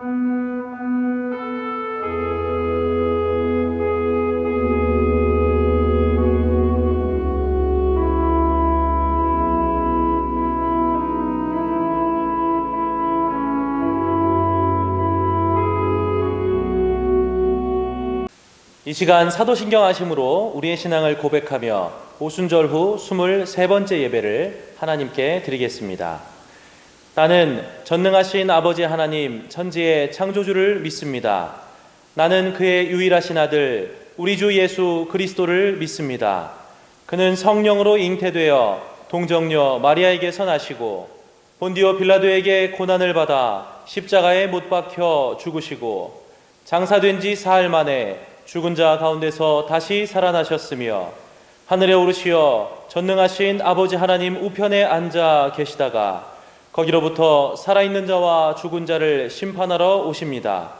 이 시간 사도신경 하심으로 우리의 신앙을 고백하며 오순절 후 23번째 예배를 하나님께 드리겠습니다. 나는 전능하신 아버지 하나님 천지의 창조주를 믿습니다. 나는 그의 유일하신 아들 우리 주 예수 그리스도를 믿습니다. 그는 성령으로 잉태되어 동정녀 마리아에게서 나시고 본디오 빌라도에게 고난을 받아 십자가에 못 박혀 죽으시고 장사된 지 사흘 만에 죽은 자 가운데서 다시 살아나셨으며 하늘에 오르시어 전능하신 아버지 하나님 우편에 앉아 계시다가 거기로부터 살아있는 자와 죽은 자를 심판하러 오십니다.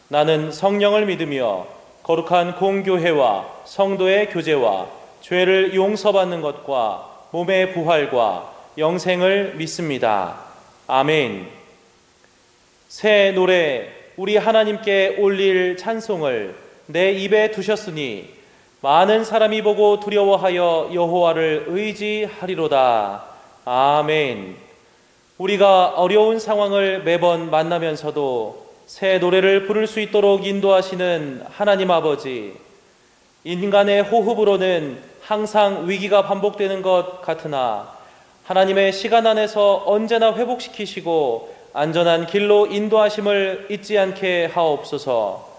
나는 성령을 믿으며 거룩한 공교회와 성도의 교제와 죄를 용서받는 것과 몸의 부활과 영생을 믿습니다. 아멘. 새 노래 우리 하나님께 올릴 찬송을 내 입에 두셨으니 많은 사람이 보고 두려워하여 여호와를 의지하리로다. 아멘. 우리가 어려운 상황을 매번 만나면서도 새 노래를 부를 수 있도록 인도하시는 하나님 아버지, 인간의 호흡으로는 항상 위기가 반복되는 것 같으나 하나님의 시간 안에서 언제나 회복시키시고 안전한 길로 인도하심을 잊지 않게 하옵소서.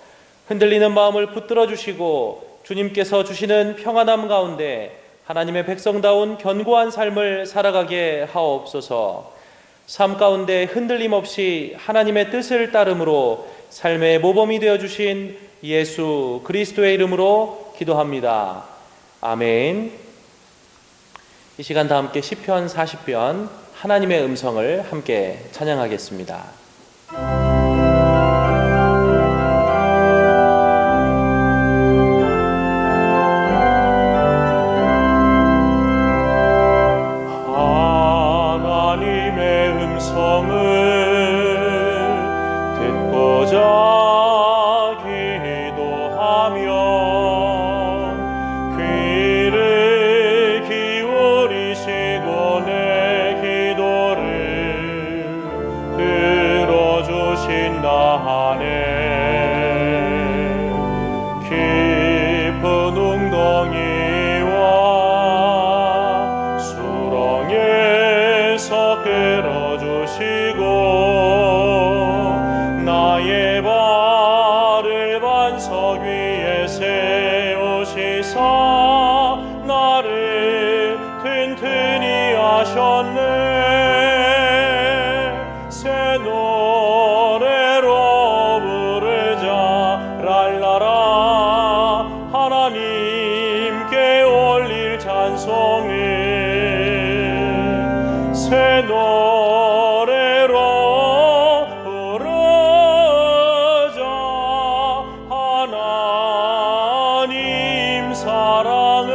흔들리는 마음을 붙들어 주시고 주님께서 주시는 평안함 가운데 하나님의 백성다운 견고한 삶을 살아가게 하옵소서. 삶 가운데 흔들림 없이 하나님의 뜻을 따름으로 삶의 모범이 되어 주신 예수 그리스도의 이름으로 기도합니다. 아멘. 이 시간 다 함께 시편 40편 하나님의 음성을 함께 찬양하겠습니다. 나를 튼튼히 하셨네. 새 노래로 부르자 랄라라. 하나님께 올릴 찬송을 새 노래로 부르자. 하나님 사랑을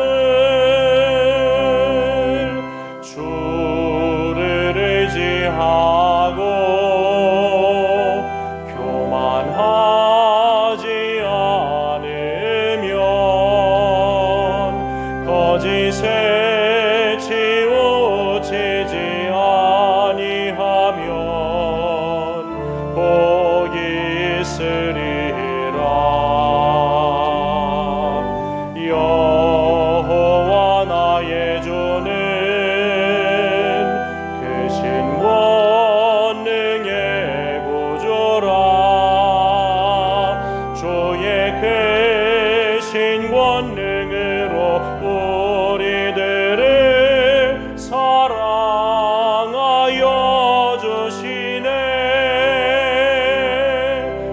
주를 의지하고 교만하지 않으면 거짓에 치우치지 아니하면 복이 있으리라. 여호와 나의 주는 크신 권능의 구주라. 주의 크신 권능으로 우리들을 사랑하여 주시네.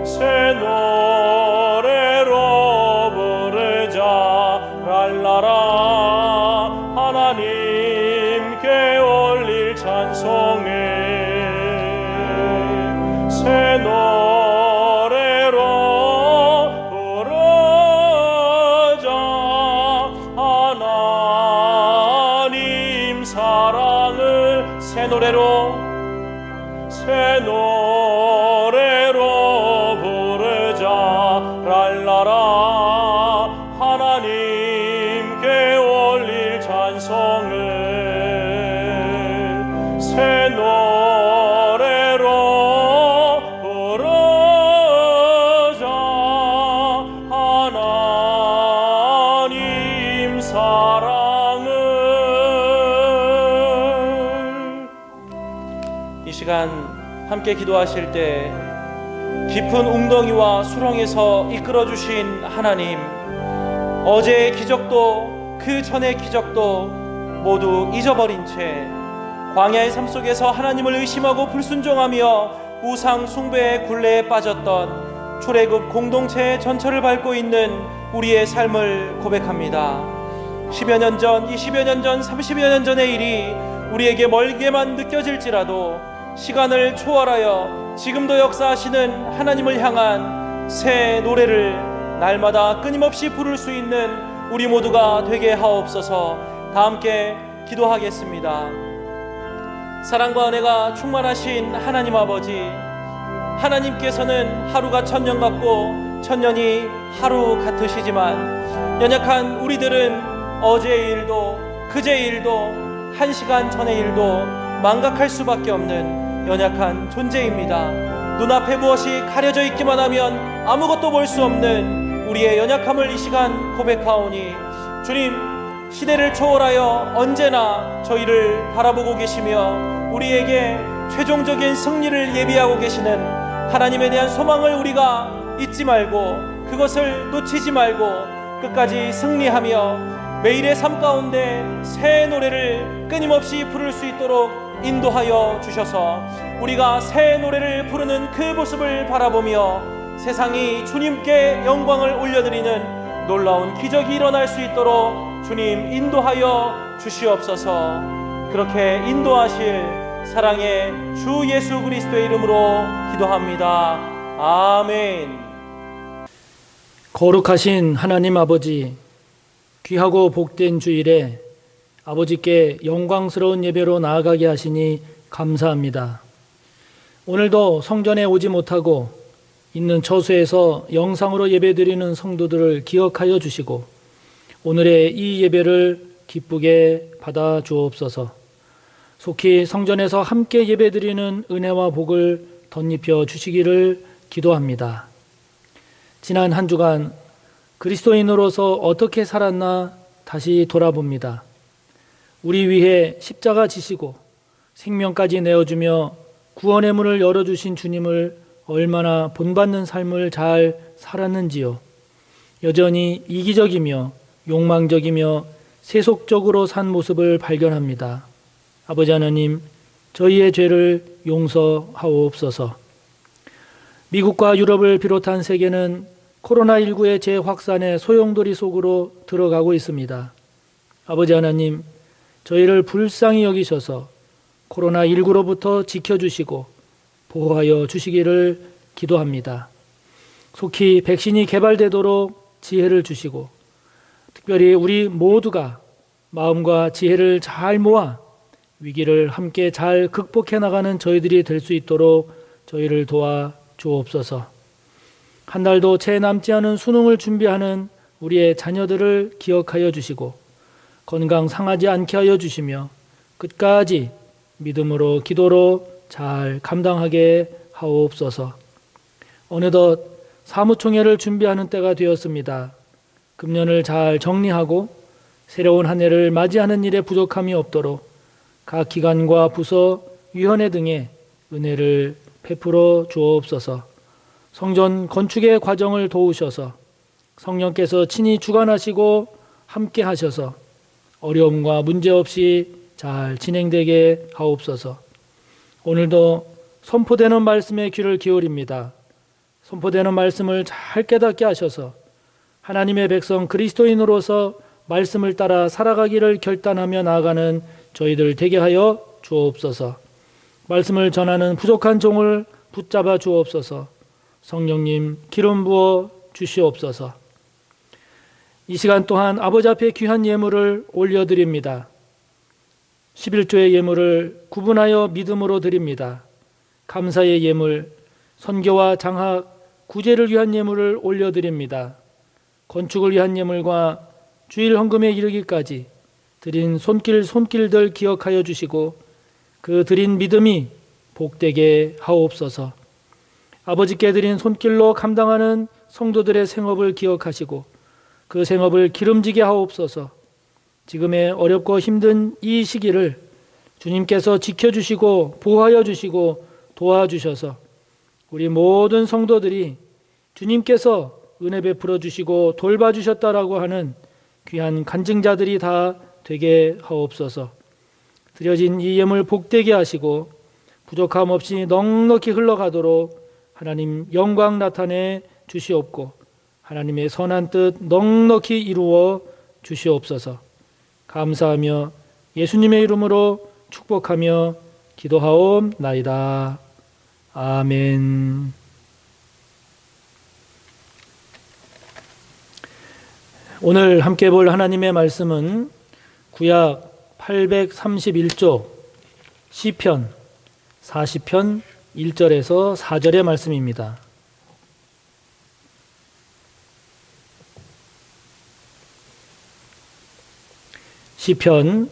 새 노래로 부르자 랄라라. 하나님께 올릴 찬송을 새 노래로 부르자. 하나님 함께 기도하실 때 깊은 웅덩이와 수렁에서 이끌어 주신 하나님, 어제의 기적도 그 전의 기적도 모두 잊어버린 채 광야의 삶 속에서 하나님을 의심하고 불순종하며 우상 숭배의 굴레에 빠졌던 출애굽 공동체의 전철을 밟고 있는 우리의 삶을 고백합니다. 10여 년 전, 20여 년 전, 30여 년 전의 일이 우리에게 멀게만 느껴질지라도 시간을 초월하여 지금도 역사하시는 하나님을 향한 새 노래를 날마다 끊임없이 부를 수 있는 우리 모두가 되게 하옵소서. 다 함께 기도하겠습니다. 사랑과 은혜가 충만하신 하나님 아버지, 하나님께서는 하루가 천년 같고 천년이 하루 같으시지만 연약한 우리들은 어제의 일도 그제의 일도 1시간 전의 일도 망각할 수밖에 없는 연약한 존재입니다. 눈앞에 무엇이 가려져 있기만 하면 아무것도 볼 수 없는 우리의 연약함을 이 시간 고백하오니 주님, 시대를 초월하여 언제나 저희를 바라보고 계시며 우리에게 최종적인 승리를 예비하고 계시는 하나님에 대한 소망을 우리가 잊지 말고 그것을 놓치지 말고 끝까지 승리하며 매일의 삶 가운데 새 노래를 끊임없이 부를 수 있도록 인도하여 주셔서 우리가 새 노래를 부르는 그 모습을 바라보며 세상이 주님께 영광을 올려드리는 놀라운 기적이 일어날 수 있도록 주님 인도하여 주시옵소서. 그렇게 인도하실 사랑의 주 예수 그리스도의 이름으로 기도합니다. 아멘. 거룩하신 하나님 아버지, 귀하고 복된 주일에 아버지께 영광스러운 예배로 나아가게 하시니 감사합니다. 오늘도 성전에 오지 못하고 있는 처소에서 영상으로 예배드리는 성도들을 기억하여 주시고 오늘의 이 예배를 기쁘게 받아 주옵소서. 속히 성전에서 함께 예배드리는 은혜와 복을 덧입혀 주시기를 기도합니다. 지난 한 주간 그리스도인으로서 어떻게 살았나 다시 돌아봅니다. 우리 위해 십자가 지시고 생명까지 내어주며 구원의 문을 열어주신 주님을 얼마나 본받는 삶을 잘 살았는지요. 여전히 이기적이며 욕망적이며 세속적으로 산 모습을 발견합니다. 아버지 하나님, 저희의 죄를 용서하옵소서. 미국과 유럽을 비롯한 세계는 코로나19의 재확산의 소용돌이 속으로 들어가고 있습니다. 아버지 하나님, 저희를 불쌍히 여기셔서 코로나19로부터 지켜주시고 보호하여 주시기를 기도합니다. 속히 백신이 개발되도록 지혜를 주시고 특별히 우리 모두가 마음과 지혜를 잘 모아 위기를 함께 잘 극복해 나가는 저희들이 될 수 있도록 저희를 도와 주옵소서. 한 달도 채 남지 않은 수능을 준비하는 우리의 자녀들을 기억하여 주시고 건강 상하지 않게 하여 주시며 끝까지 믿음으로 기도로 잘 감당하게 하옵소서. 어느덧 사무총회를 준비하는 때가 되었습니다. 금년을 잘 정리하고 새로운 한 해를 맞이하는 일에 부족함이 없도록 각 기관과 부서, 위원회 등의 은혜를 베풀어 주옵소서. 성전 건축의 과정을 도우셔서 성령께서 친히 주관하시고 함께 하셔서 어려움과 문제 없이 잘 진행되게 하옵소서. 오늘도 선포되는 말씀에 귀를 기울입니다. 선포되는 말씀을 잘 깨닫게 하셔서 하나님의 백성 그리스도인으로서 말씀을 따라 살아가기를 결단하며 나아가는 저희들 되게 하여 주옵소서. 말씀을 전하는 부족한 종을 붙잡아 주옵소서. 성령님 기름 부어 주시옵소서. 이 시간 또한 아버지 앞에 귀한 예물을 올려드립니다. 11조의 예물을 구분하여 믿음으로 드립니다. 감사의 예물, 선교와 장학, 구제를 위한 예물을 올려드립니다. 건축을 위한 예물과 주일 헌금에 이르기까지 드린 손길들 기억하여 주시고 그 드린 믿음이 복되게 하옵소서. 아버지께 드린 손길로 감당하는 성도들의 생업을 기억하시고 그 생업을 기름지게 하옵소서. 지금의 어렵고 힘든 이 시기를 주님께서 지켜주시고 보호하여 주시고 도와주셔서 우리 모든 성도들이 주님께서 은혜 베풀어 주시고 돌봐주셨다라고 하는 귀한 간증자들이 다 되게 하옵소서. 드려진 이 예물 복되게 하시고 부족함 없이 넉넉히 흘러가도록 하나님 영광 나타내 주시옵고 하나님의 선한 뜻 넉넉히 이루어 주시옵소서. 감사하며 예수님의 이름으로 축복하며 기도하옵나이다. 아멘. 오늘 함께 볼 하나님의 말씀은 구약 831조 시편 40편 1절에서 4절의 말씀입니다. 시편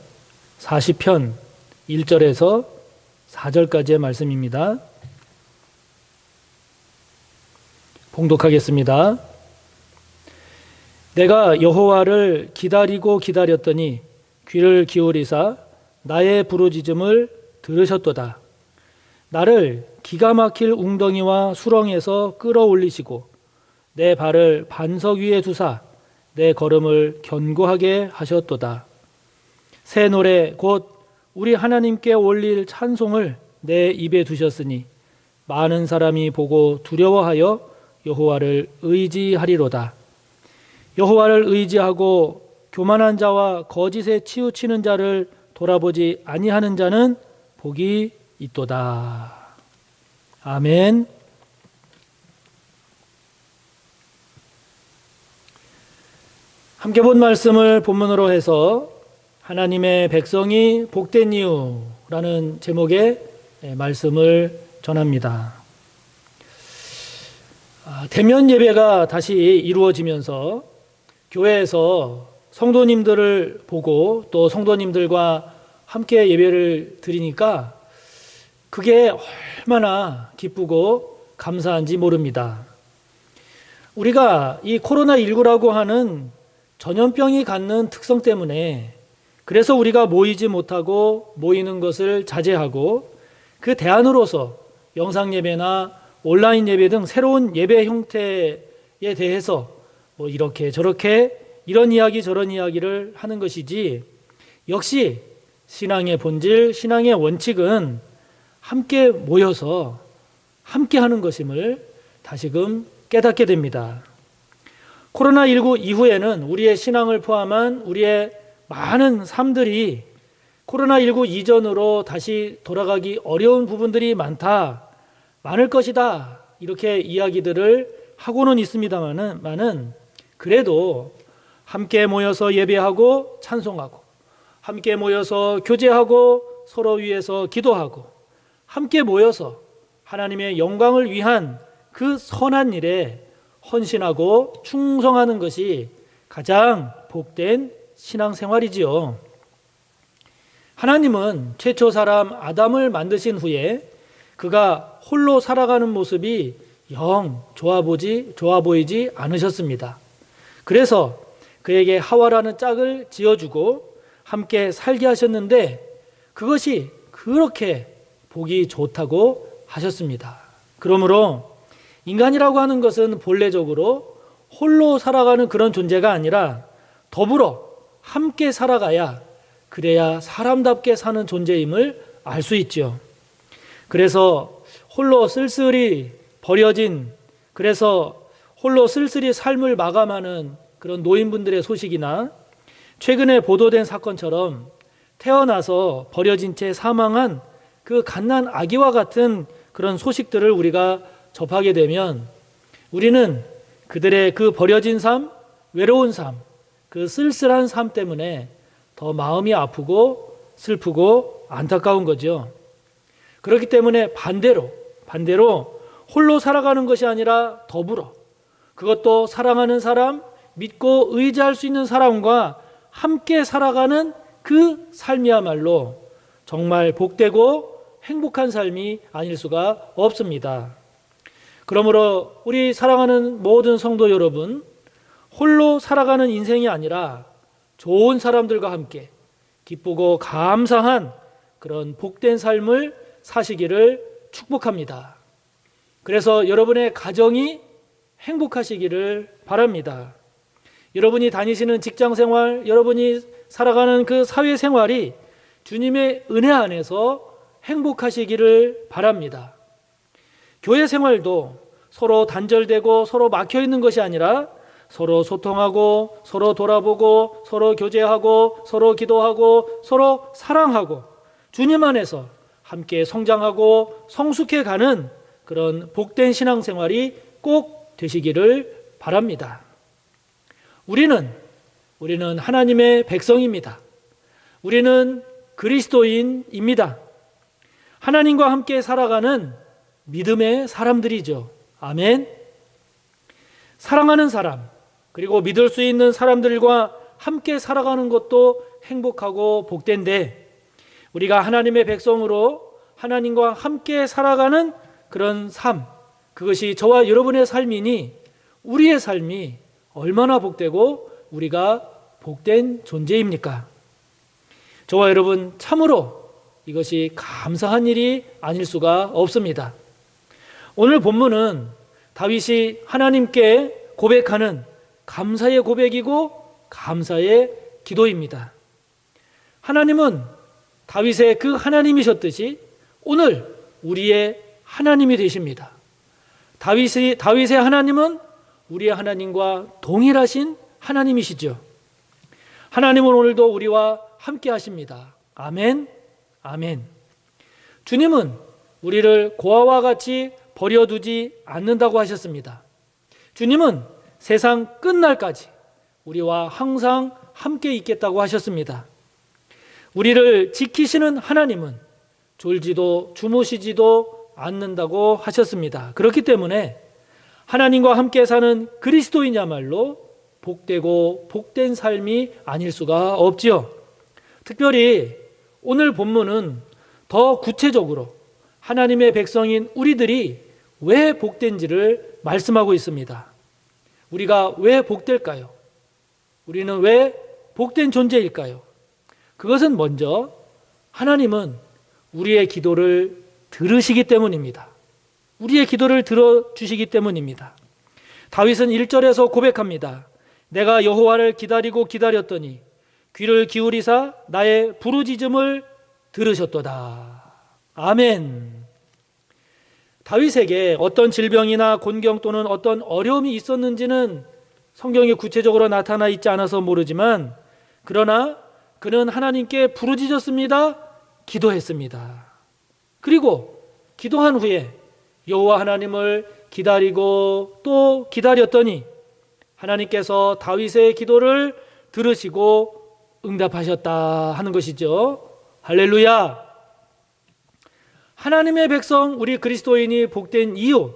40편 1절에서 4절까지의 말씀입니다. 봉독하겠습니다. 내가 여호와를 기다리고 기다렸더니 귀를 기울이사 나의 부르짖음을 들으셨도다. 나를 기가 막힐 웅덩이와 수렁에서 끌어올리시고 내 발을 반석 위에 두사 내 걸음을 견고하게 하셨도다. 새 노래 곧 우리 하나님께 올릴 찬송을 내 입에 두셨으니 많은 사람이 보고 두려워하여 여호와를 의지하리로다. 여호와를 의지하고 교만한 자와 거짓에 치우치는 자를 돌아보지 아니하는 자는 복이 있도다. 아멘. 함께 본 말씀을 본문으로 해서 하나님의 백성이 복된 이유라는 제목의 말씀을 전합니다. 대면 예배가 다시 이루어지면서 교회에서 성도님들을 보고 또 성도님들과 함께 예배를 드리니까 그게 얼마나 기쁘고 감사한지 모릅니다. 우리가 이 코로나19라고 하는 전염병이 갖는 특성 때문에 그래서 우리가 모이지 못하고 모이는 것을 자제하고 그 대안으로서 영상 예배나 온라인 예배 등 새로운 예배 형태에 대해서 뭐 이렇게 저렇게 이런 이야기 저런 이야기를 하는 것이지, 역시 신앙의 본질, 신앙의 원칙은 함께 모여서 함께 하는 것임을 다시금 깨닫게 됩니다. 코로나19 이후에는 우리의 신앙을 포함한 우리의 많은 삶들이 코로나19 이전으로 다시 돌아가기 어려운 부분들이 많을 것이다, 이렇게 이야기들을 하고는 있습니다만은 그래도 함께 모여서 예배하고 찬송하고 함께 모여서 교제하고 서로 위해서 기도하고 함께 모여서 하나님의 영광을 위한 그 선한 일에 헌신하고 충성하는 것이 가장 복된 신앙생활이지요. 하나님은 최초 사람 아담을 만드신 후에 그가 홀로 살아가는 모습이 영 좋아 보이지 않으셨습니다. 그래서 그에게 하와라는 짝을 지어주고 함께 살게 하셨는데 그것이 그렇게 보기 좋다고 하셨습니다. 그러므로 인간이라고 하는 것은 본래적으로 홀로 살아가는 그런 존재가 아니라 더불어 함께 살아가야, 그래야 사람답게 사는 존재임을 알 수 있죠. 그래서 홀로 쓸쓸히 버려진, 그래서 홀로 쓸쓸히 삶을 마감하는 그런 노인분들의 소식이나 최근에 보도된 사건처럼 태어나서 버려진 채 사망한 그 갓난 아기와 같은 그런 소식들을 우리가 접하게 되면 우리는 그들의 그 버려진 삶, 외로운 삶, 그 쓸쓸한 삶 때문에 더 마음이 아프고 슬프고 안타까운 거죠. 그렇기 때문에 반대로 홀로 살아가는 것이 아니라 더불어, 그것도 사랑하는 사람, 믿고 의지할 수 있는 사람과 함께 살아가는 그 삶이야말로 정말 복되고 행복한 삶이 아닐 수가 없습니다. 그러므로 우리 사랑하는 모든 성도 여러분, 홀로 살아가는 인생이 아니라 좋은 사람들과 함께 기쁘고 감사한 그런 복된 삶을 사시기를 축복합니다. 그래서 여러분의 가정이 행복하시기를 바랍니다. 여러분이 다니시는 직장 생활, 여러분이 살아가는 그 사회 생활이 주님의 은혜 안에서 행복하시기를 바랍니다. 교회 생활도 서로 단절되고 서로 막혀 있는 것이 아니라 서로 소통하고 서로 돌아보고 서로 교제하고 서로 기도하고 서로 사랑하고 주님 안에서 함께 성장하고 성숙해 가는 그런 복된 신앙생활이 꼭 되시기를 바랍니다. 우리는 하나님의 백성입니다. 우리는 그리스도인입니다. 하나님과 함께 살아가는 믿음의 사람들이죠. 아멘. 사랑하는 사람, 그리고 믿을 수 있는 사람들과 함께 살아가는 것도 행복하고 복된데, 우리가 하나님의 백성으로 하나님과 함께 살아가는 그런 삶, 그것이 저와 여러분의 삶이니 우리의 삶이 얼마나 복되고 우리가 복된 존재입니까? 저와 여러분, 참으로 이것이 감사한 일이 아닐 수가 없습니다. 오늘 본문은 다윗이 하나님께 고백하는 감사의 고백이고 감사의 기도입니다. 하나님은 다윗의 그 하나님이셨듯이 오늘 우리의 하나님이 되십니다. 다윗의 하나님은 우리의 하나님과 동일하신 하나님이시죠. 하나님은 오늘도 우리와 함께 하십니다. 아멘, 아멘. 주님은 우리를 고아와 같이 버려두지 않는다고 하셨습니다. 주님은 세상 끝날까지 우리와 항상 함께 있겠다고 하셨습니다. 우리를 지키시는 하나님은 졸지도 주무시지도 않는다고 하셨습니다. 그렇기 때문에 하나님과 함께 사는 그리스도인이야말로 복되고 복된 삶이 아닐 수가 없지요. 특별히 오늘 본문은 더 구체적으로 하나님의 백성인 우리들이 왜 복된지를 말씀하고 있습니다. 우리가 왜 복될까요? 우리는 왜 복된 존재일까요? 그것은 먼저 하나님은 우리의 기도를 들으시기 때문입니다. 우리의 기도를 들어주시기 때문입니다. 다윗은 1절에서 고백합니다. 내가 여호와를 기다리고 기다렸더니 귀를 기울이사 나의 부르짖음을 들으셨도다. 아멘. 다윗에게 어떤 질병이나 곤경 또는 어떤 어려움이 있었는지는 성경에 구체적으로 나타나 있지 않아서 모르지만, 그러나 그는 하나님께 부르짖었습니다. 기도했습니다. 그리고 기도한 후에 여호와 하나님을 기다리고 또 기다렸더니 하나님께서 다윗의 기도를 들으시고 응답하셨다 하는 것이죠. 할렐루야. 하나님의 백성, 우리 그리스도인이 복된 이유,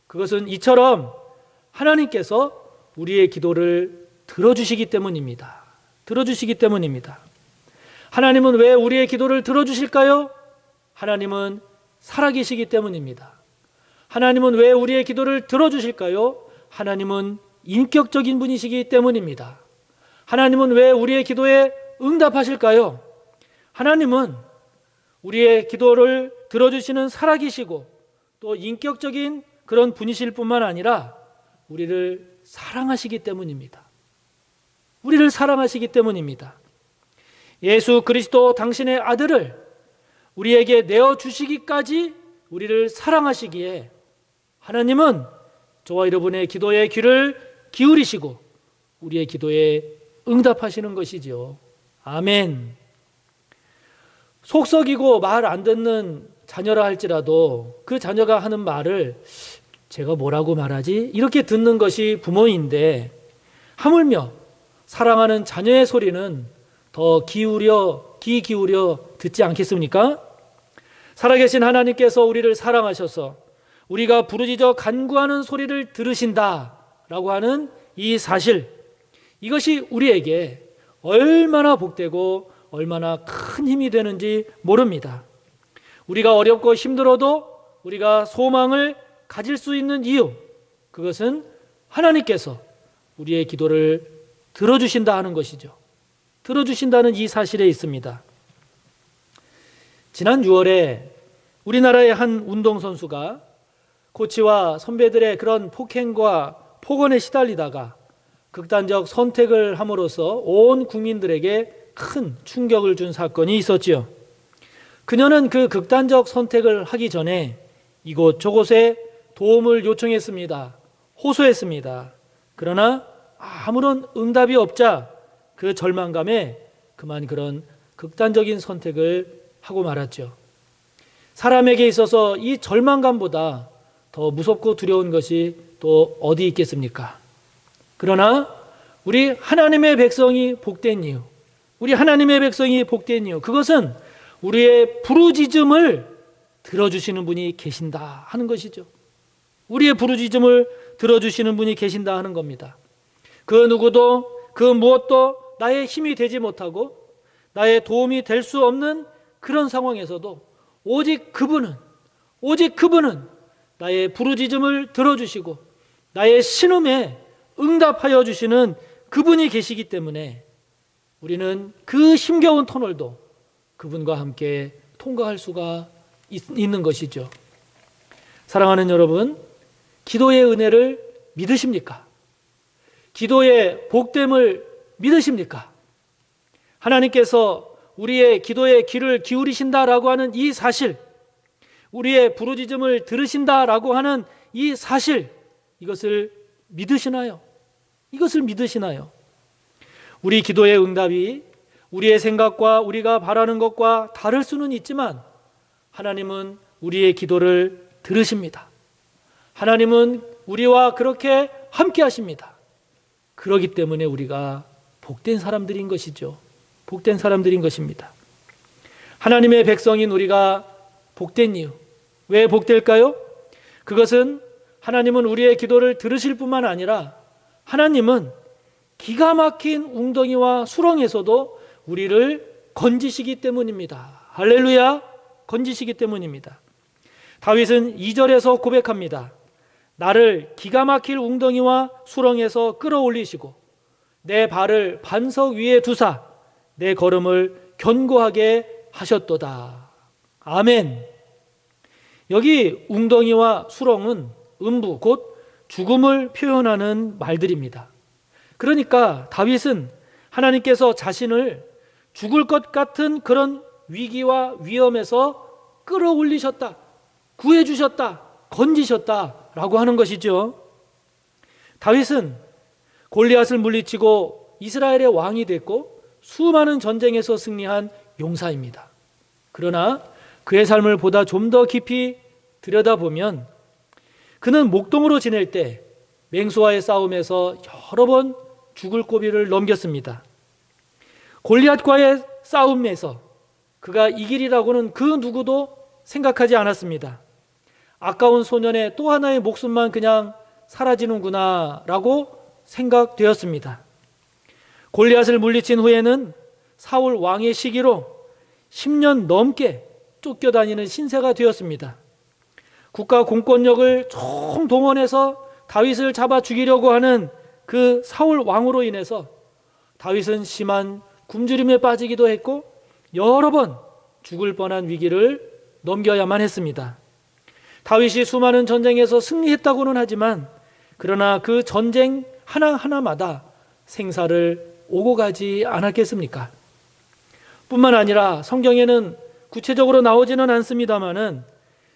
그것은 이처럼 하나님께서 우리의 기도를 들어주시기 때문입니다. 들어주시기 때문입니다. 하나님은 왜 우리의 기도를 들어주실까요? 하나님은 살아계시기 때문입니다. 하나님은 왜 우리의 기도를 들어주실까요? 하나님은 인격적인 분이시기 때문입니다. 하나님은 왜 우리의 기도에 응답하실까요? 하나님은 우리의 기도를 들어주시는 살아계시고 또 인격적인 그런 분이실 뿐만 아니라 우리를 사랑하시기 때문입니다. 우리를 사랑하시기 때문입니다. 예수 그리스도 당신의 아들을 우리에게 내어주시기까지 우리를 사랑하시기에 하나님은 저와 여러분의 기도에 귀를 기울이시고 우리의 기도에 응답하시는 것이죠. 아멘. 속썩이고 말 안 듣는 자녀라 할지라도 그 자녀가 하는 말을 제가 뭐라고 말하지? 이렇게 듣는 것이 부모인데, 하물며 사랑하는 자녀의 소리는 더 귀 기울여 듣지 않겠습니까? 살아계신 하나님께서 우리를 사랑하셔서 우리가 부르짖어 간구하는 소리를 들으신다라고 하는 이 사실, 이것이 우리에게 얼마나 복되고 얼마나 큰 힘이 되는지 모릅니다. 우리가 어렵고 힘들어도 우리가 소망을 가질 수 있는 이유, 그것은 하나님께서 우리의 기도를 들어주신다 하는 것이죠. 들어주신다는 이 사실에 있습니다. 지난 6월에 우리나라의 한 운동선수가 코치와 선배들의 그런 폭행과 폭언에 시달리다가 극단적 선택을 함으로써 온 국민들에게 큰 충격을 준 사건이 있었지요. 그녀는 그 극단적 선택을 하기 전에 이곳 저곳에 도움을 요청했습니다. 호소했습니다. 그러나 아무런 응답이 없자 그 절망감에 그만 그런 극단적인 선택을 하고 말았죠. 사람에게 있어서 이 절망감보다 더 무섭고 두려운 것이 또 어디 있겠습니까? 그러나 우리 하나님의 백성이 복된 이유, 우리 하나님의 백성이 복된 이유, 그것은 우리의 부르짖음을 들어주시는 분이 계신다 하는 것이죠. 우리의 부르짖음을 들어주시는 분이 계신다 하는 겁니다. 그 누구도 그 무엇도 나의 힘이 되지 못하고 나의 도움이 될 수 없는 그런 상황에서도 오직 그분은 나의 부르짖음을 들어주시고 나의 신음에 응답하여 주시는 그분이 계시기 때문에 우리는 그 힘겨운 터널도 그분과 함께 통과할 수가 있는 것이죠. 사랑하는 여러분, 기도의 은혜를 믿으십니까? 기도의 복됨을 믿으십니까? 하나님께서 우리의 기도에 귀를 기울이신다라고 하는 이 사실, 우리의 부르짖음을 들으신다라고 하는 이 사실, 이것을 믿으시나요? 이것을 믿으시나요? 우리 기도의 응답이 우리의 생각과 우리가 바라는 것과 다를 수는 있지만 하나님은 우리의 기도를 들으십니다. 하나님은 우리와 그렇게 함께 하십니다. 그렇기 때문에 우리가 복된 사람들인 것이죠. 복된 사람들인 것입니다. 하나님의 백성인 우리가 복된 이유, 왜 복될까요? 그것은 하나님은 우리의 기도를 들으실 뿐만 아니라 하나님은 기가 막힌 웅덩이와 수렁에서도 우리를 건지시기 때문입니다. 할렐루야! 건지시기 때문입니다. 다윗은 2절에서 고백합니다. 나를 기가 막힐 웅덩이와 수렁에서 끌어올리시고 내 발을 반석 위에 두사 내 걸음을 견고하게 하셨도다. 아멘. 여기 웅덩이와 수렁은 음부 곧 죽음을 표현하는 말들입니다. 그러니까 다윗은 하나님께서 자신을 죽을 것 같은 그런 위기와 위험에서 끌어올리셨다, 구해주셨다, 건지셨다라고 하는 것이죠. 다윗은 골리앗을 물리치고 이스라엘의 왕이 됐고 수많은 전쟁에서 승리한 용사입니다. 그러나 그의 삶을 보다 좀 더 깊이 들여다보면 그는 목동으로 지낼 때 맹수와의 싸움에서 여러 번 죽을 고비를 넘겼습니다. 골리앗과의 싸움에서 그가 이기리라고는 그 누구도 생각하지 않았습니다. 아까운 소년의 또 하나의 목숨만 그냥 사라지는구나 라고 생각되었습니다. 골리앗을 물리친 후에는 사울 왕의 시기로 10년 넘게 쫓겨다니는 신세가 되었습니다. 국가 공권력을 총동원해서 다윗을 잡아 죽이려고 하는 그 사울 왕으로 인해서 다윗은 심한 굶주림에 빠지기도 했고 여러 번 죽을 뻔한 위기를 넘겨야만 했습니다. 다윗이 수많은 전쟁에서 승리했다고는 하지만 그러나 그 전쟁 하나하나마다 생사를 오고 가지 않았겠습니까? 뿐만 아니라 성경에는 구체적으로 나오지는 않습니다마는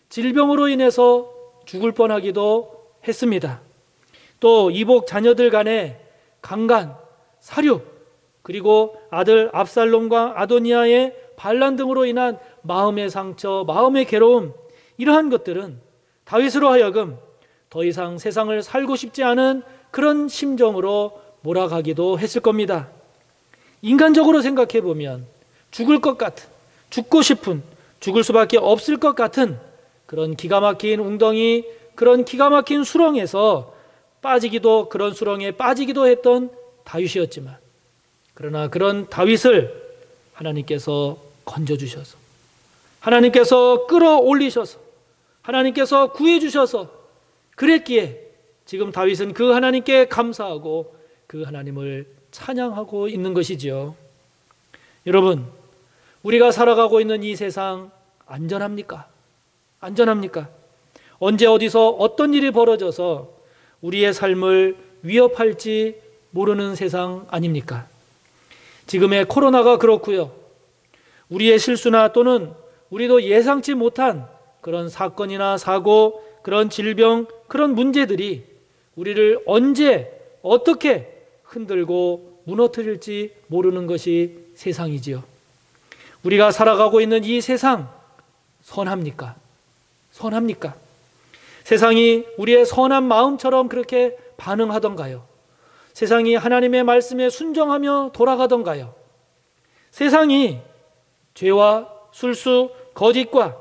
질병으로 인해서 죽을 뻔하기도 했습니다. 또 이복 자녀들 간의 강간, 살육, 그리고 아들 압살롬과 아도니아의 반란 등으로 인한 마음의 상처, 마음의 괴로움, 이러한 것들은 다윗으로 하여금 더 이상 세상을 살고 싶지 않은 그런 심정으로 몰아가기도 했을 겁니다. 인간적으로 생각해 보면 죽을 것 같은, 죽고 싶은, 죽을 수밖에 없을 것 같은 그런 기가 막힌 웅덩이, 그런 기가 막힌 수렁에서 빠지기도, 그런 수렁에 빠지기도 했던 다윗이었지만 그러나 그런 다윗을 하나님께서 건져주셔서, 하나님께서 끌어올리셔서, 하나님께서 구해주셔서 그랬기에 지금 다윗은 그 하나님께 감사하고 그 하나님을 찬양하고 있는 것이지요. 여러분, 우리가 살아가고 있는 이 세상 안전합니까? 안전합니까? 언제 어디서 어떤 일이 벌어져서 우리의 삶을 위협할지 모르는 세상 아닙니까? 지금의 코로나가 그렇고요. 우리의 실수나 또는 우리도 예상치 못한 그런 사건이나 사고, 그런 질병, 그런 문제들이 우리를 언제 어떻게 흔들고 무너뜨릴지 모르는 것이 세상이지요. 우리가 살아가고 있는 이 세상 선합니까? 선합니까? 세상이 우리의 선한 마음처럼 그렇게 반응하던가요? 세상이 하나님의 말씀에 순종하며 돌아가던가요? 세상이 죄와 술수, 거짓과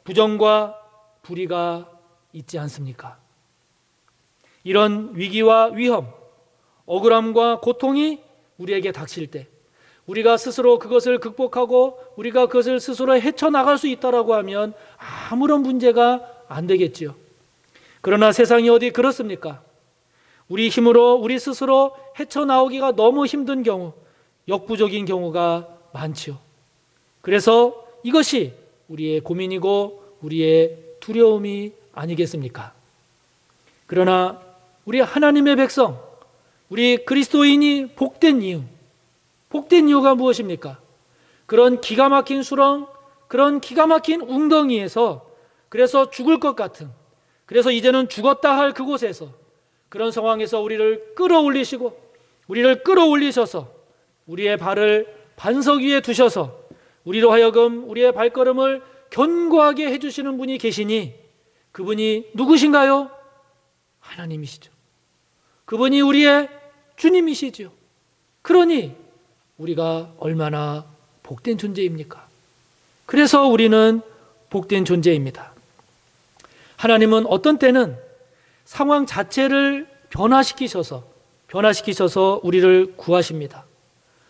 부정과 불의가 있지 않습니까? 이런 위기와 위험, 억울함과 고통이 우리에게 닥칠 때 우리가 스스로 그것을 극복하고 우리가 그것을 스스로 헤쳐나갈 수 있다라고 하면 아무런 문제가 안 되겠지요. 그러나 세상이 어디 그렇습니까? 우리 힘으로 우리 스스로 헤쳐나오기가 너무 힘든 경우, 역부족인 경우가 많지요. 그래서 이것이 우리의 고민이고 우리의 두려움이 아니겠습니까? 그러나 우리 하나님의 백성, 우리 그리스도인이 복된 이유가 무엇입니까? 그런 기가 막힌 수렁, 그런 기가 막힌 웅덩이에서 그래서 죽을 것 같은, 그래서 이제는 죽었다 할 그곳에서 그런 상황에서 우리를 끌어올리시고 우리를 끌어올리셔서 우리의 발을 반석 위에 두셔서 우리로 하여금 우리의 발걸음을 견고하게 해주시는 분이 계시니 그분이 누구신가요? 하나님이시죠. 그분이 우리의 주님이시죠. 그러니 우리가 얼마나 복된 존재입니까? 그래서 우리는 복된 존재입니다. 하나님은 어떤 때는 상황 자체를 변화시키셔서 우리를 구하십니다.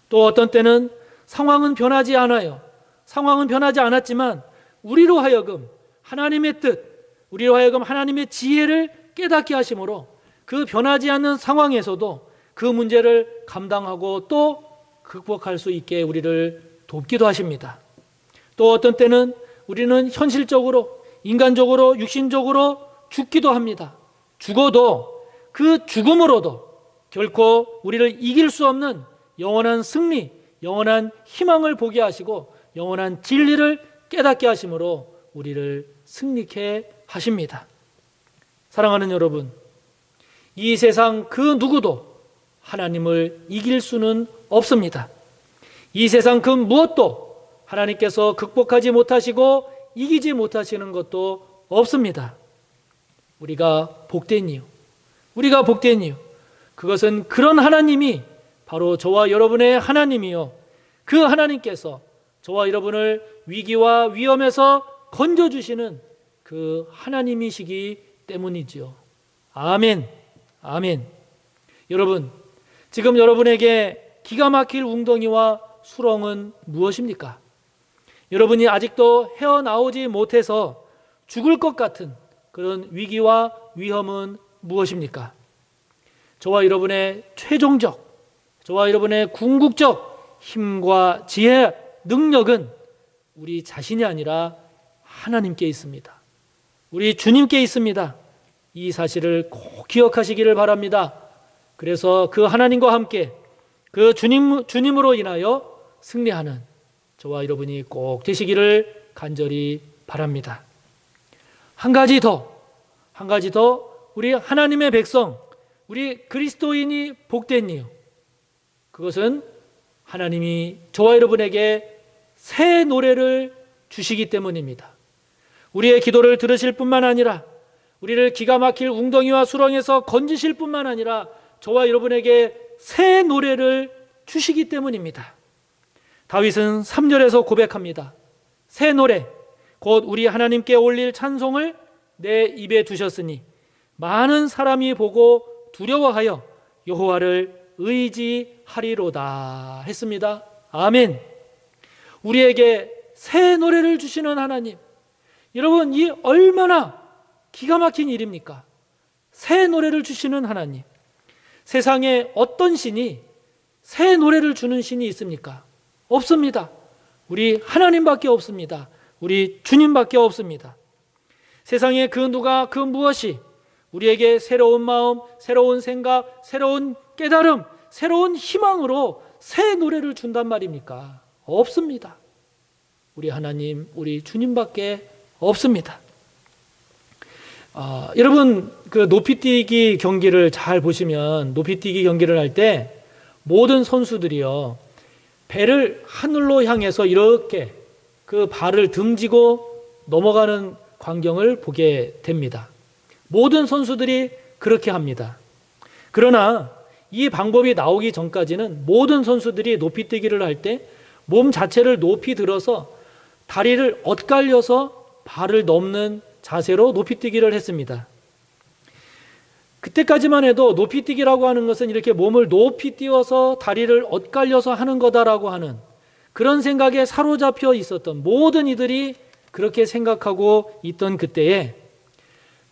또 어떤 때는 상황은 변하지 않아요. 상황은 변하지 않았지만 우리로 하여금 하나님의 뜻, 우리로 하여금 하나님의 지혜를 깨닫게 하심으로 그 변하지 않는 상황에서도 그 문제를 감당하고 또 극복할 수 있게 우리를 돕기도 하십니다. 또 어떤 때는 우리는 현실적으로, 인간적으로, 육신적으로 죽기도 합니다. 죽어도 그 죽음으로도 결코 우리를 이길 수 없는 영원한 승리, 영원한 희망을 보게 하시고 영원한 진리를 깨닫게 하심으로 우리를 승리케 하십니다. 사랑하는 여러분, 이 세상 그 누구도 하나님을 이길 수는 없습니다. 이 세상 그 무엇도 하나님께서 극복하지 못하시고 이기지 못하시는 것도 없습니다. 우리가 복된 이유, 그것은 그런 하나님이 바로 저와 여러분의 하나님이요, 그 하나님께서 저와 여러분을 위기와 위험에서 건져주시는 그 하나님이시기 때문이지요. 아멘. 아멘. 여러분, 지금 여러분에게 기가 막힐 웅덩이와 수렁은 무엇입니까? 여러분이 아직도 헤어나오지 못해서 죽을 것 같은 그런 위기와 위험은 무엇입니까? 저와 여러분의 최종적, 저와 여러분의 궁극적 힘과 지혜, 능력은 우리 자신이 아니라 하나님께 있습니다. 우리 주님께 있습니다. 이 사실을 꼭 기억하시기를 바랍니다. 그래서 그 하나님과 함께 그 주님으로 인하여 승리하는 저와 여러분이 꼭 되시기를 간절히 바랍니다. 한 가지 더 우리 하나님의 백성, 우리 그리스도인이 복된 이유, 그것은 하나님이 저와 여러분에게 새 노래를 주시기 때문입니다. 우리의 기도를 들으실 뿐만 아니라 우리를 기가 막힐 웅덩이와 수렁에서 건지실 뿐만 아니라 저와 여러분에게 새 노래를 주시기 때문입니다. 다윗은 3절에서 고백합니다. 새 노래, 곧 우리 하나님께 올릴 찬송을 내 입에 두셨으니 많은 사람이 보고 두려워하여 여호와를 의지하리로다 했습니다. 아멘. 우리에게 새 노래를 주시는 하나님, 여러분, 이 얼마나 기가 막힌 일입니까? 새 노래를 주시는 하나님. 세상에 어떤 신이 새 노래를 주는 신이 있습니까? 없습니다. 우리 하나님밖에 없습니다. 우리 주님밖에 없습니다. 세상의 그 누가 그 무엇이 우리에게 새로운 마음, 새로운 생각, 새로운 깨달음, 새로운 희망으로 새 노래를 준단 말입니까? 없습니다. 우리 하나님, 우리 주님밖에 없습니다. 여러분 그 높이뛰기 경기를 잘 보시면 높이뛰기 경기를 할 때 모든 선수들이요 배를 하늘로 향해서 이렇게 그 발을 등지고 넘어가는 광경을 보게 됩니다. 모든 선수들이 그렇게 합니다. 그러나 이 방법이 나오기 전까지는 모든 선수들이 높이뛰기를 할 때 몸 자체를 높이 들어서 다리를 엇갈려서 발을 넘는 자세로 높이뛰기를 했습니다. 그때까지만 해도 높이뛰기라고 하는 것은 이렇게 몸을 높이 띄워서 다리를 엇갈려서 하는 거다라고 하는 그런 생각에 사로잡혀 있었던 모든 이들이 그렇게 생각하고 있던 그때에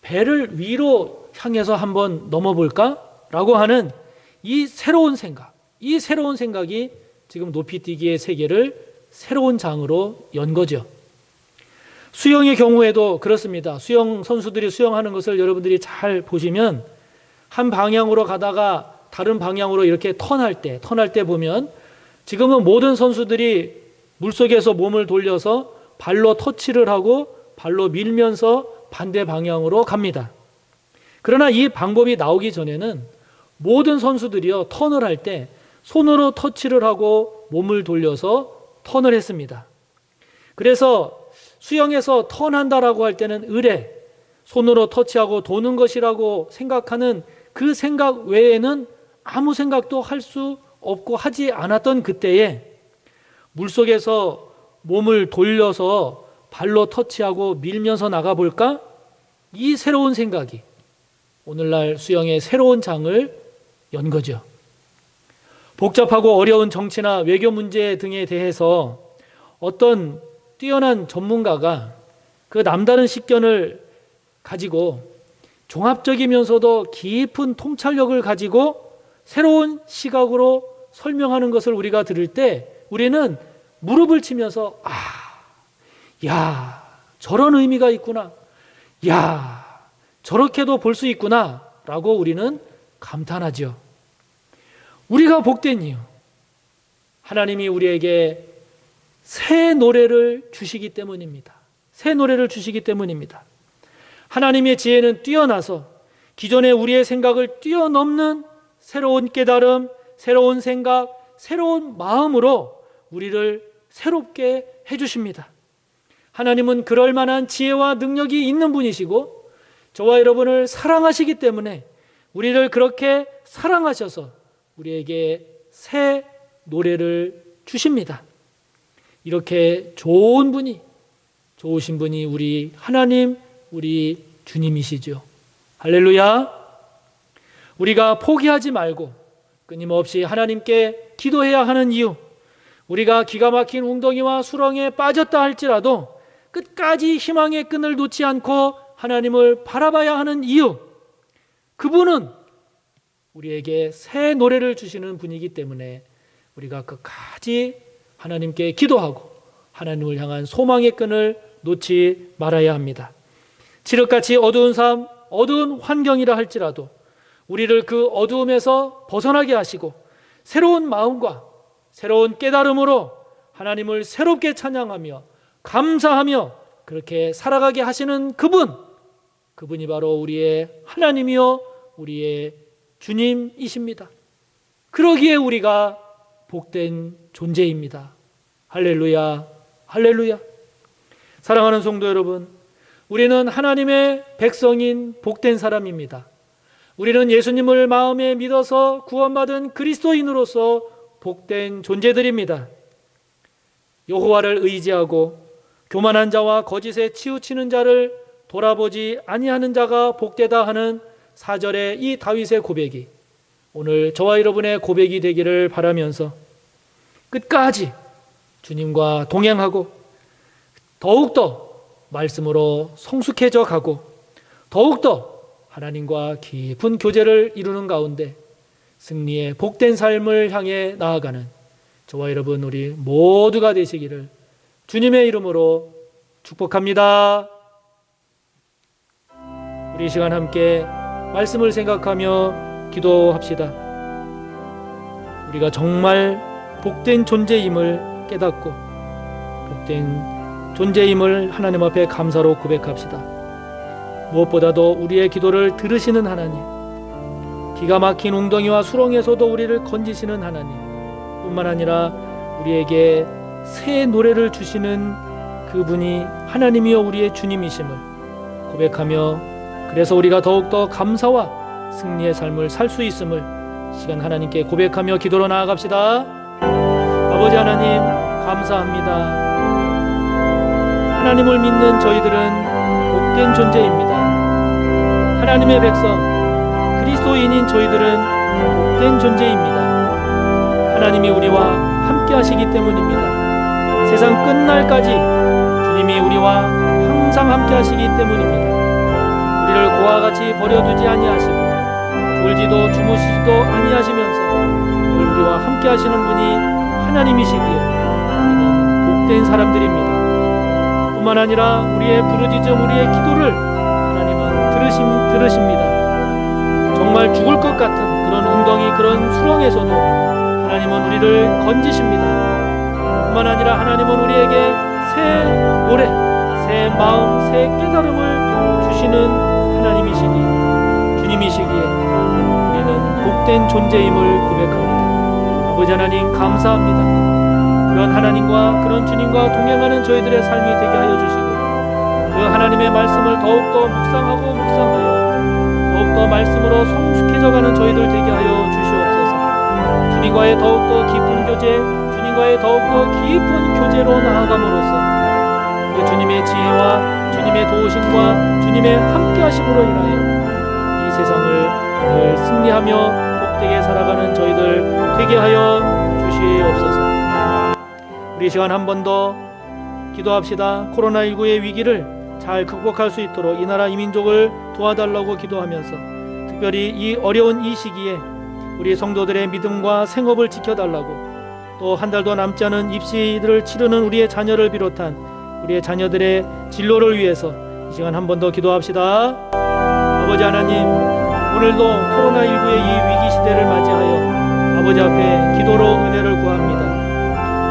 배를 위로 향해서 한번 넘어볼까? 라고 하는 이 새로운 생각이 지금 높이뛰기의 세계를 새로운 장으로 연 거죠. 수영의 경우에도 그렇습니다. 수영 선수들이 수영하는 것을 여러분들이 잘 보시면 한 방향으로 가다가 다른 방향으로 이렇게 턴할 때 보면 지금은 모든 선수들이 물속에서 몸을 돌려서 발로 터치를 하고 발로 밀면서 반대 방향으로 갑니다. 그러나 이 방법이 나오기 전에는 모든 선수들이요 턴을 할 때 손으로 터치를 하고 몸을 돌려서 턴을 했습니다. 그래서 수영에서 턴한다라고 할 때는 의례, 손으로 터치하고 도는 것이라고 생각하는 그 생각 외에는 아무 생각도 할 수 없고 하지 않았던 그때에 물속에서 몸을 돌려서 발로 터치하고 밀면서 나가볼까? 이 새로운 생각이 오늘날 수영의 새로운 장을 연 거죠. 복잡하고 어려운 정치나 외교 문제 등에 대해서 어떤 뛰어난 전문가가 그 남다른 식견을 가지고 종합적이면서도 깊은 통찰력을 가지고 새로운 시각으로 설명하는 것을 우리가 들을 때 우리는 무릎을 치면서 저런 의미가 있구나. 저렇게도 볼 수 있구나 라고 우리는 감탄하죠. 우리가 복된 이유, 하나님이 우리에게 새 노래를 주시기 때문입니다. 새 노래를 주시기 때문입니다. 하나님의 지혜는 뛰어나서 기존의 우리의 생각을 뛰어넘는 새로운 깨달음, 새로운 생각, 새로운 마음으로 우리를 새롭게 해주십니다. 하나님은 그럴 만한 지혜와 능력이 있는 분이시고 저와 여러분을 사랑하시기 때문에 우리를 그렇게 사랑하셔서 우리에게 새 노래를 주십니다. 이렇게 좋으신 분이 우리 하나님, 우리 주님이시죠. 할렐루야. 우리가 포기하지 말고 끊임없이 하나님께 기도해야 하는 이유, 우리가 기가 막힌 웅덩이와 수렁에 빠졌다 할지라도 끝까지 희망의 끈을 놓지 않고 하나님을 바라봐야 하는 이유, 그분은 우리에게 새 노래를 주시는 분이기 때문에 우리가 끝까지 하나님께 기도하고 하나님을 향한 소망의 끈을 놓지 말아야 합니다. 칠흑같이 어두운 삶, 어두운 환경이라 할지라도 우리를 그 어두움에서 벗어나게 하시고 새로운 마음과 새로운 깨달음으로 하나님을 새롭게 찬양하며 감사하며 그렇게 살아가게 하시는 그분이 바로 우리의 하나님이요 우리의 주님이십니다. 그러기에 우리가 복된 존재입니다. 할렐루야, 할렐루야. 사랑하는 성도 여러분, 우리는 하나님의 백성인 복된 사람입니다. 우리는 예수님을 마음에 믿어서 구원받은 그리스도인으로서 복된 존재들입니다. 여호와를 의지하고 교만한 자와 거짓에 치우치는 자를 돌아보지 아니하는 자가 복되다 하는 4절의 이 다윗의 고백이 오늘 저와 여러분의 고백이 되기를 바라면서 끝까지 주님과 동행하고 더욱더 말씀으로 성숙해져 가고 더욱더 하나님과 깊은 교제를 이루는 가운데 승리의 복된 삶을 향해 나아가는 저와 여러분 우리 모두가 되시기를 주님의 이름으로 축복합니다. 우리 이 시간 함께 말씀을 생각하며 기도합시다. 우리가 정말 복된 존재임을 깨닫고 복된 존재임을 하나님 앞에 감사로 고백합시다. 무엇보다도 우리의 기도를 들으시는 하나님, 기가 막힌 웅덩이와 수렁에서도 우리를 건지시는 하나님, 뿐만 아니라 우리에게 새 노래를 주시는 그분이 하나님이여 우리의 주님이심을 고백하며, 그래서 우리가 더욱더 감사와 승리의 삶을 살 수 있음을 시간 하나님께 고백하며 기도로 나아갑시다. 아버지 하나님, 감사합니다. 하나님을 믿는 저희들은 복된 존재입니다. 하나님의 백성, 그리스도인인 저희들은 복된 존재입니다. 하나님이 우리와 함께 하시기 때문입니다. 세상 끝날까지 주님이 우리와 항상 함께 하시기 때문입니다. 우리를 고와 같이 버려두지 아니하시고 졸지도 주무시지도 아니하시면서 늘 우리와 함께 하시는 분이 하나님이시기에 우리는 복된 사람들입니다. 뿐만 아니라 우리의 부르짖음, 우리의 기도를 하나님은 들으십니다. 정말 죽을 것 같은 그런 웅덩이, 그런 수렁에서도 하나님은 우리를 건지십니다. 뿐만 아니라 하나님은 우리에게 새 노래, 새 마음, 새 깨달음을 주시는 하나님이시기에, 주님이시기에 우리는 복된 존재임을 고백합니다. 아버지 하나님, 감사합니다. 그런 하나님과 그런 주님과 동행하는 저희들의 삶이 되게 하여 주시고, 그 하나님의 말씀을 더욱더 묵상하고 묵상하여 더욱더 말씀으로 성숙해져가는 저희들 되게 하여 주시옵소서. 주님과의 더욱더 깊은 교제, 주님과의 더욱더 깊은 교제로 나아감으로써 그 주님의 지혜와 주님의 도우심과 주님의 함께하심으로 인하여 이 세상을 늘 승리하며 복되게 살아가는 저희들 되게 하여 주시옵소서. 우리 시간 한 번 더 기도합시다. 코로나19의 위기를 잘 극복할 수 있도록 이 나라 이 민족을 도와달라고 기도하면서, 특별히 이 어려운 이 시기에 우리 성도들의 믿음과 생업을 지켜달라고, 또 한 달도 남지 않은 입시를 치르는 우리의 자녀를 비롯한 우리의 자녀들의 진로를 위해서 이 시간 한 번 더 기도합시다. 아버지 하나님, 오늘도 코로나19의 이 위기 시대를 맞이하여 아버지 앞에 기도로 은혜를 구합니다.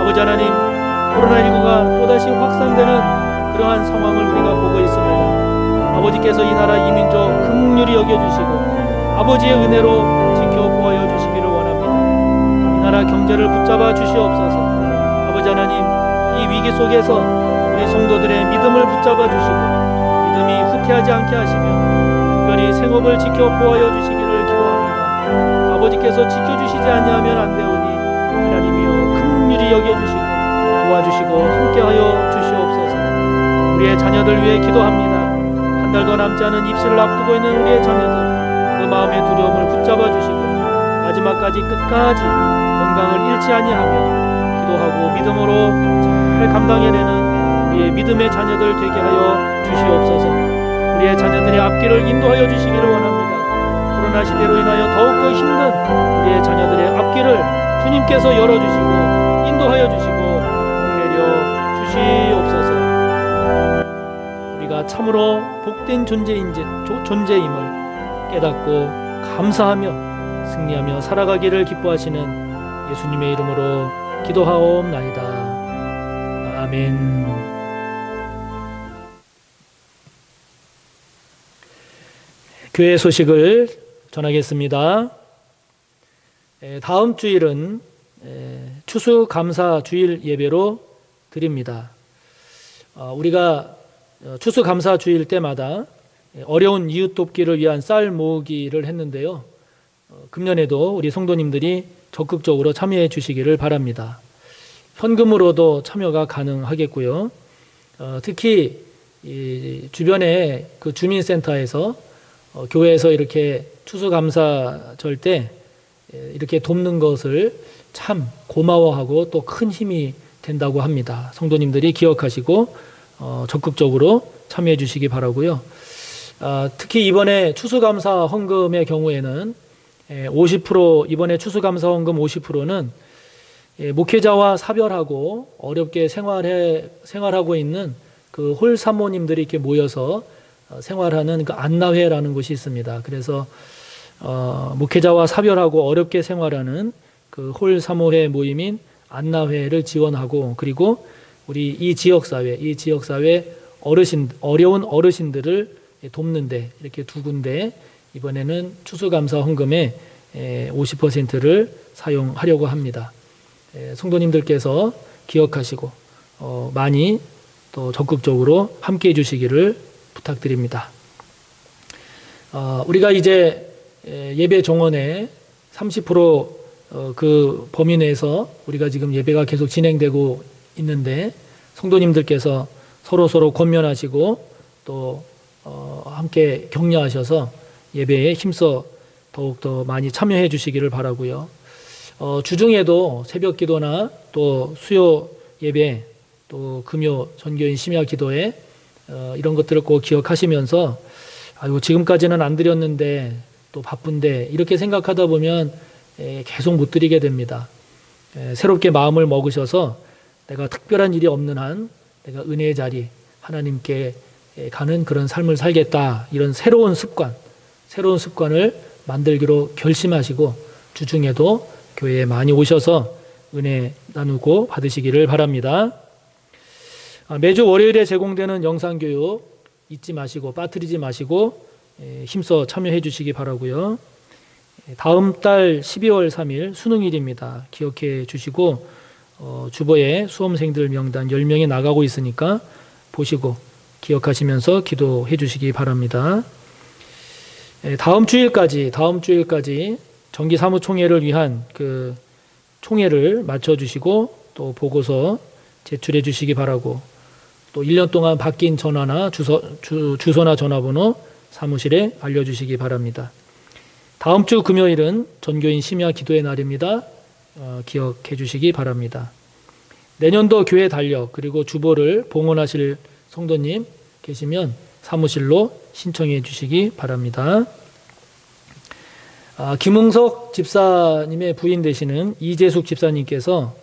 아버지 하나님, 코로나19가 또다시 확산되는 그러한 상황을 우리가 보고 있습니다. 아버지께서 이 나라 이 민족 긍휼히 여겨주시고 아버지의 은혜로 지켜보아여 주시기를 원합니다. 이 나라 경제를 붙잡아 주시옵소서. 아버지 하나님, 이 위기 속에서 우리 성도들의 믿음을 붙잡아 주시고 믿음이 후퇴하지 않게 하시며 특별히 생업을 지켜보아여 주시기를 기도합니다. 아버지께서 지켜주시지 아니하면 안 되오니 하나님이여 긍휼히 여겨주시고 도와주시고 함께하여 주시옵소서. 우리의 자녀들 위해 기도합니다. 한 달도 남지 않은 입시를 앞두고 있는 우리의 자녀들, 그 마음의 두려움을 붙잡아 주시고 마지막까지 끝까지 건강을 잃지 아니하며 기도하고 믿음으로 잘 감당해내는 우리의 믿음의 자녀들 되게 하여 주시옵소서. 우리의 자녀들의 앞길을 인도하여 주시기를 원합니다. 코로나 시대로 인하여 더욱더 힘든 우리의 자녀들의 앞길을 주님께서 열어주시고 인도하여 주시고 복내려 주시옵소서. 우리가 참으로 복된 존재임을 깨닫고 감사하며 승리하며 살아가기를 기뻐하시는 예수님의 이름으로 기도하옵나이다. 아멘. 교회 소식을 전하겠습니다. 다음 주일은 추수감사 주일 예배로 드립니다. 우리가 추수감사 주일 때마다 어려운 이웃 돕기를 위한 쌀 모으기를 했는데요. 금년에도 우리 성도님들이 적극적으로 참여해 주시기를 바랍니다. 현금으로도 참여가 가능하겠고요. 특히 이 주변에 그 주민센터에서 교회에서 이렇게 추수감사절 때 이렇게 돕는 것을 참 고마워하고 또 큰 힘이 된다고 합니다. 성도님들이 기억하시고 적극적으로 참여해 주시기 바라고요. 특히 이번에 추수감사 헌금의 경우에는 50% 이번에 추수감사 헌금 50%는 목회자와 사별하고 어렵게 생활하고 있는 그 홀 사모님들이 이렇게 모여서 생활하는 그 안나회라는 곳이 있습니다. 그래서 목회자와 사별하고 어렵게 생활하는 그 홀 사모회 모임인 안나회를 지원하고, 그리고 우리 이 지역사회 어려운 어르신들을 돕는데 이렇게 두 군데 이번에는 추수감사 헌금의 50%를 사용하려고 합니다. 성도님들께서 기억하시고 많이 또 적극적으로 함께해 주시기를 부탁드립니다. 우리가 이제 예배 정원의 30% 그 범위 내에서 우리가 지금 예배가 계속 진행되고 있는데, 성도님들께서 서로 권면하시고 또 함께 격려하셔서 예배에 힘써 더욱더 많이 참여해 주시기를 바라고요. 주중에도 새벽 기도나 또 수요 예배, 또 금요 전교인 심야 기도회 이런 것들을 꼭 기억하시면서 아이고 지금까지는 안 드렸는데 또 바쁜데 이렇게 생각하다 보면 계속 못 드리게 됩니다. 새롭게 마음을 먹으셔서 내가 특별한 일이 없는 한 내가 은혜의 자리 하나님께 가는 그런 삶을 살겠다, 이런 새로운 습관을 만들기로 결심하시고 주중에도 교회에 많이 오셔서 은혜 나누고 받으시기를 바랍니다. 매주 월요일에 제공되는 영상교육 잊지 마시고 빠뜨리지 마시고 힘써 참여해 주시기 바라고요. 다음 달 12월 3일 수능일입니다. 기억해 주시고 주보에 수험생들 명단 10명이 나가고 있으니까 보시고 기억하시면서 기도해 주시기 바랍니다. 다음 주일까지 정기사무총회를 위한 그 총회를 마쳐 주시고 또 보고서 제출해 주시기 바라고, 또 1년 동안 바뀐 전화나 주소나 전화번호 사무실에 알려주시기 바랍니다. 다음 주 금요일은 전교인 심야 기도의 날입니다. 기억해 주시기 바랍니다. 내년도 교회 달력 그리고 주보를 봉헌하실 성도님 계시면 사무실로 신청해 주시기 바랍니다. 김흥석 집사님의 부인 되시는 이재숙 집사님께서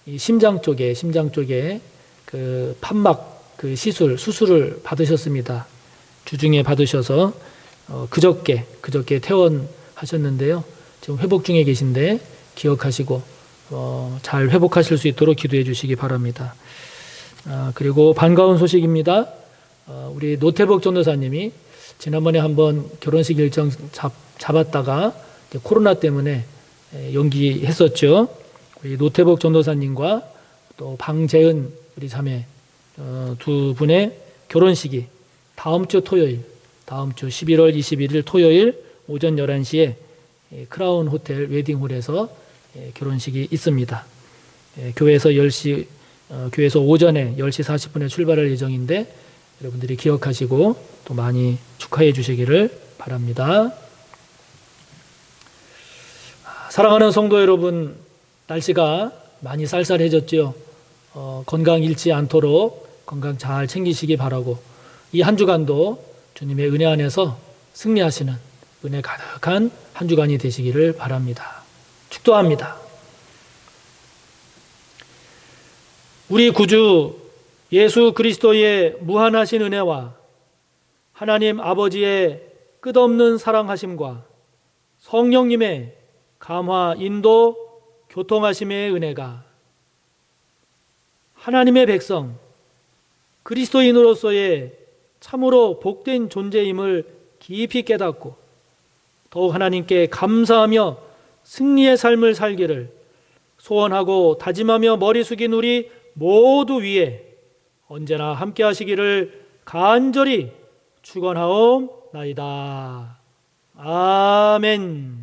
이 심장 쪽에 그 판막 그 수술을 받으셨습니다. 주중에 받으셔서 그저께 퇴원하셨는데요. 지금 회복 중에 계신데 기억하시고 잘 회복하실 수 있도록 기도해 주시기 바랍니다. 그리고 반가운 소식입니다. 우리 노태복 전도사님이 지난번에 한번 결혼식 일정 잡았다가 코로나 때문에 연기했었죠. 우리 노태복 전도사님과 또 방재은 우리 자매 두 분의 결혼식이 다음 주 11월 21일 토요일 오전 11시에 크라운 호텔 웨딩홀에서 결혼식이 있습니다. 교회에서 오전에 10시 40분에 출발할 예정인데 여러분들이 기억하시고 또 많이 축하해 주시기를 바랍니다. 사랑하는 성도 여러분, 날씨가 많이 쌀쌀해졌죠. 건강 잃지 않도록 건강 잘 챙기시기 바라고, 이 한 주간도 주님의 은혜 안에서 승리하시는 은혜 가득한 한 주간이 되시기를 바랍니다. 축도합니다. 우리 구주 예수 그리스도의 무한하신 은혜와 하나님 아버지의 끝없는 사랑하심과 성령님의 감화, 인도, 교통하심의 은혜가 하나님의 백성, 그리스도인으로서의 참으로 복된 존재임을 깊이 깨닫고 더욱 하나님께 감사하며 승리의 삶을 살기를 소원하고 다짐하며 머리 숙인 우리 모두 위에 언제나 함께 하시기를 간절히 축원하옵나이다. 아멘.